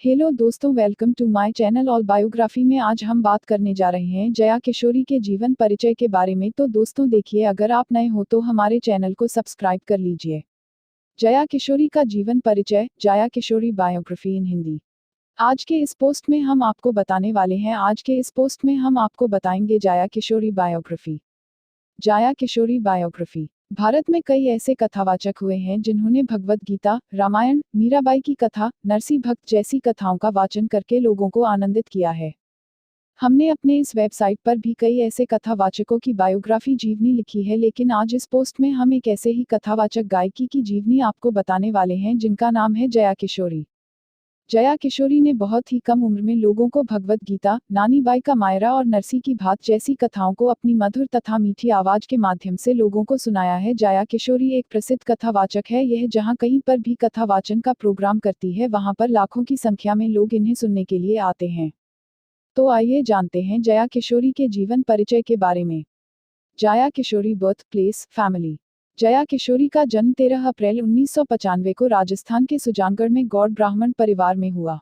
Hello दोस्तों, welcome to my channel all biography में आज हम बात करने जा रहे हैं जया किशोरी के जीवन परिचय के बारे में। तो दोस्तों देखिए, अगर आप नए हो तो हमारे चैनल को सब्सक्राइब कर लीजिए। जया किशोरी का जीवन परिचय, जया किशोरी बायोग्राफी इन हिंदी। आज के इस पोस्ट में हम आपको बताएंगे जया किशोरी बायोग्राफी। जया किशोरी बायोग्राफी। भारत में कई ऐसे कथावाचक हुए हैं जिन्होंने भगवद गीता, रामायण, मीराबाई की कथा, नरसी भक्त जैसी कथाओं का वाचन करके लोगों को आनंदित किया है। हमने अपने इस वेबसाइट पर भी कई ऐसे कथावाचकों की बायोग्राफी जीवनी लिखी है, लेकिन आज इस पोस्ट में हम एक ऐसे ही कथावाचक गायकी की जीवनी आपको बताने वाले हैं जिनका नाम है जया किशोरी। जया किशोरी ने बहुत ही कम उम्र में लोगों को भगवद गीता, नानी बाई का मायरा और नरसी की भात जैसी कथाओं को अपनी मधुर तथा मीठी आवाज के माध्यम से लोगों को सुनाया है। जया किशोरी एक प्रसिद्ध कथावाचक है। यह जहां कहीं पर भी कथा वाचन का प्रोग्राम करती है, वहां पर लाखों की संख्या में लोग इन्हें सुनने के लिए आते हैं। तो आइए जानते हैं जया किशोरी के जीवन परिचय के बारे में। Jaya Kishori birth place, family. Jaya Kishori का जन्म 13 अप्रैल 1995 को राजस्थान के सुजानगढ़ में गौड़ ब्राह्मण परिवार में हुआ।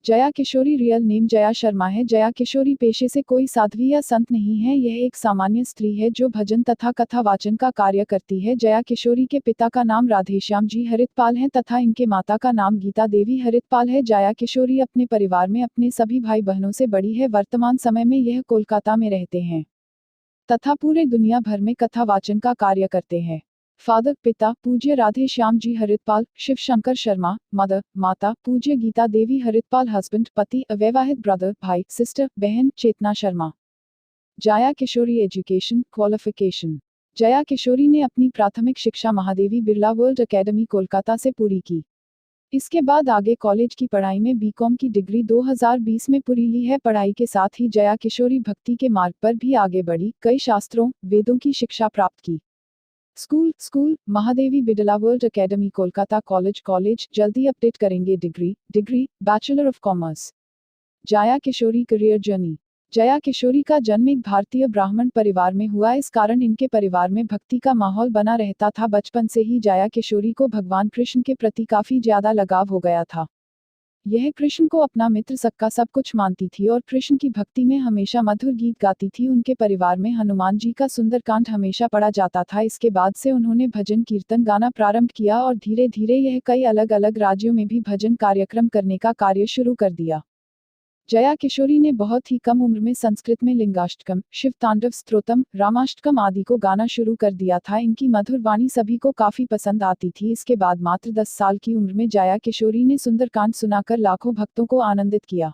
जया किशोरी रियल नेम जया शर्मा है। जया किशोरी पेशे से कोई साध्वी या संत नहीं है। यह एक सामान्य स्त्री है जो भजन तथा कथा वाचन का कार्य करती है। जया किशोरी के पिता का नाम राधेश्याम जी हरितपाल है तथा इनके माता का नाम गीता देवी हरितपाल है। जया किशोरी अपने परिवार में अपने सभी भाई बहनों से बड़ी है। वर्तमान समय में यह कोलकाता में रहते हैं तथा पूरे दुनिया भर में कथा वाचन का कार्य करते हैं। फादर, पिता पूज्य राधे श्याम जी हरितपाल, शिव शंकर शर्मा। मदर, माता पूज्य गीता देवी हरितपाल। हस्बैंड, पति। अवैवाहित ब्रदर, भाई, सिस्टर, बहन, चेतना शर्मा। Jaya Kishori education, qualification. जया किशोरी ने अपनी प्राथमिक शिक्षा महादेवी बिरला वर्ल्ड अकेडमी कोलकाता से पूरी की। इसके बाद आगे कॉलेज की पढ़ाई में बीकॉम की डिग्री 2020 में पूरी ली है। पढ़ाई के साथ ही जया किशोरी भक्ति के मार्ग पर भी आगे बढ़ी, कई शास्त्रों, वेदों की शिक्षा प्राप्त की। School Mahadevi Birla world academy Kolkata. College जल्दी अपडेट करेंगे। Degree bachelor of commerce. Jaya Kishori career journey. Jaya Kishori का जन्म एक भारतीय ब्राह्मण परिवार में हुआ। इस कारण इनके परिवार में भक्ति का माहौल बना रहता था। बचपन से ही जया किशोरी को भगवान कृष्ण के प्रति काफी ज्यादा लगाव हो गया था। यह कृष्ण को अपना मित्र सबका सब कुछ मानती थी और कृष्ण की भक्ति में हमेशा मधुर गीत गाती थी। उनके परिवार में हनुमान जी का सुंदरकांड हमेशा पढ़ा जाता था। इसके बाद से उन्होंने भजन कीर्तन गाना प्रारंभ किया और धीरे धीरे यह कई अलग अलग राज्यों में भी भजन कार्यक्रम करने का कार्य शुरू कर दिया। जया किशोरी ने बहुत ही कम उम्र में संस्कृत में लिंगाष्टकम, शिव तांडव स्तोत्रम, रामाष्टकम आदि को गाना शुरू कर दिया था। इनकी मधुर वाणी सभी को काफी पसंद आती थी। इसके बाद मात्र 10 साल की उम्र में जया किशोरी ने सुंदरकांड सुनाकर लाखों भक्तों को आनंदित किया।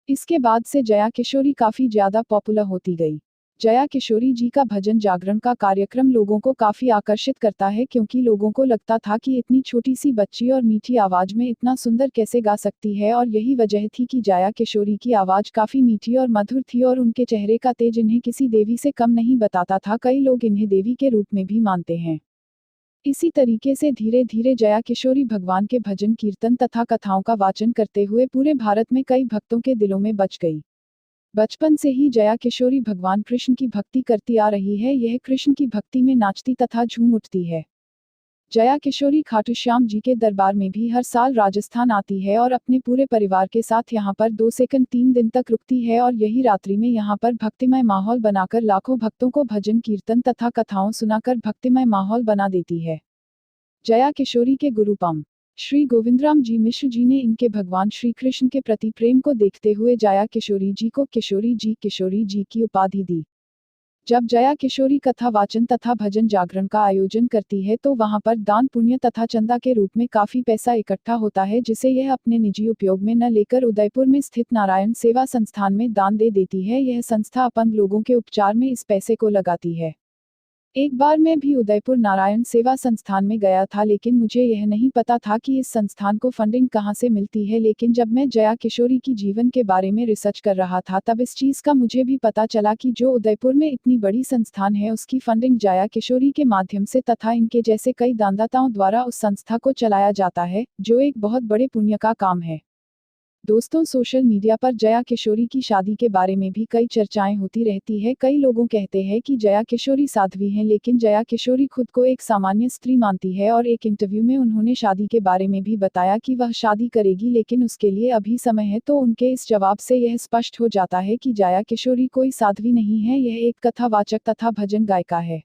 इसके बाद से जया किशोरी काफी ज्यादा पॉपुलर होती गई। जया किशोरी जी का भजन जागरण का कार्यक्रम लोगों को काफी आकर्षित करता है, क्योंकि लोगों को लगता था कि इतनी छोटी सी बच्ची और मीठी आवाज में इतना सुंदर कैसे गा सकती है। और यही वजह थी कि जया किशोरी की आवाज काफी मीठी और मधुर थी और उनके चेहरे का तेज इन्हें किसी देवी से कम नहीं बताता था। कई लोग इन्हें देवी के रूप में भी मानते हैं। इसी तरीके से धीरे धीरे जया किशोरी भगवान के भजन कीर्तन तथा कथाओं का वाचन करते हुए पूरे भारत में कई भक्तों के दिलों में बच गई। बचपन से ही जया किशोरी भगवान कृष्ण की भक्ति करती आ रही है। यह कृष्ण की भक्ति में नाचती तथा झूम उठती है। जया किशोरी खाटू श्याम जी के दरबार में भी हर साल राजस्थान आती है और अपने पूरे परिवार के साथ यहाँ पर 2 से 3 दिन तक रुकती है और यही रात्रि में यहाँ पर भक्तिमय माहौल बनाकर लाखों भक्तों को भजन कीर्तन तथा कथाओं सुनाकर भक्तिमय माहौल बना देती है। जया किशोरी के गुरु पम श्री गोविंदराम जी मिश्र जी ने इनके भगवान श्री कृष्ण के प्रति प्रेम को देखते हुए जया किशोरी जी को किशोरी जी की उपाधि दी। जब जया किशोरी कथा वाचन तथा भजन जागरण का आयोजन करती है तो वहां पर दान पुण्य तथा चंदा के रूप में काफी पैसा इकट्ठा होता है, जिसे यह अपने निजी उपयोग में न लेकर उदयपुर में स्थित नारायण सेवा संस्थान में दान दे देती है। यह संस्था अपंग लोगों के उपचार में इस पैसे को लगाती है। एक बार मैं भी उदयपुर नारायण सेवा संस्थान में गया था, लेकिन मुझे यह नहीं पता था कि इस संस्थान को फंडिंग कहां से मिलती है। लेकिन जब मैं जया किशोरी की जीवन के बारे में रिसर्च कर रहा था तब इस चीज का मुझे भी पता चला कि जो उदयपुर में इतनी बड़ी संस्थान है उसकी फंडिंग जया किशोरी के माध्यम से तथा इनके जैसे कई दानदाताओं द्वारा उस संस्था को चलाया जाता है, जो एक बहुत बड़े पुण्य का काम है। दोस्तों, सोशल मीडिया पर जया किशोरी की शादी के बारे में भी कई चर्चाएं होती रहती है। कई लोगों कहते हैं कि जया किशोरी साध्वी हैं, लेकिन जया किशोरी खुद को एक सामान्य स्त्री मानती है और एक इंटरव्यू में उन्होंने शादी के बारे में भी बताया कि वह शादी करेगी, लेकिन उसके लिए अभी समय है। तो उनके इस जवाब से यह स्पष्ट हो जाता है कि जया किशोरी कोई साध्वी नहीं है, यह एक कथावाचक तथा भजन गायिका है।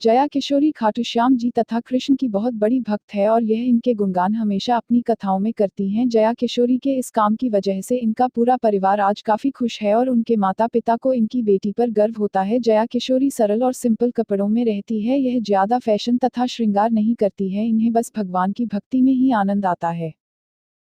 जया किशोरी खाटू श्याम जी तथा कृष्ण की बहुत बड़ी भक्त है और यह इनके गुणगान हमेशा अपनी कथाओं में करती हैं। जया किशोरी के इस काम की वजह से इनका पूरा परिवार आज काफी खुश है और उनके माता पिता को इनकी बेटी पर गर्व होता है। जया किशोरी सरल और सिंपल कपड़ों में रहती है, यह ज्यादा फैशन तथा श्रृंगार नहीं करती है, इन्हें बस भगवान की भक्ति में ही आनंद आता है।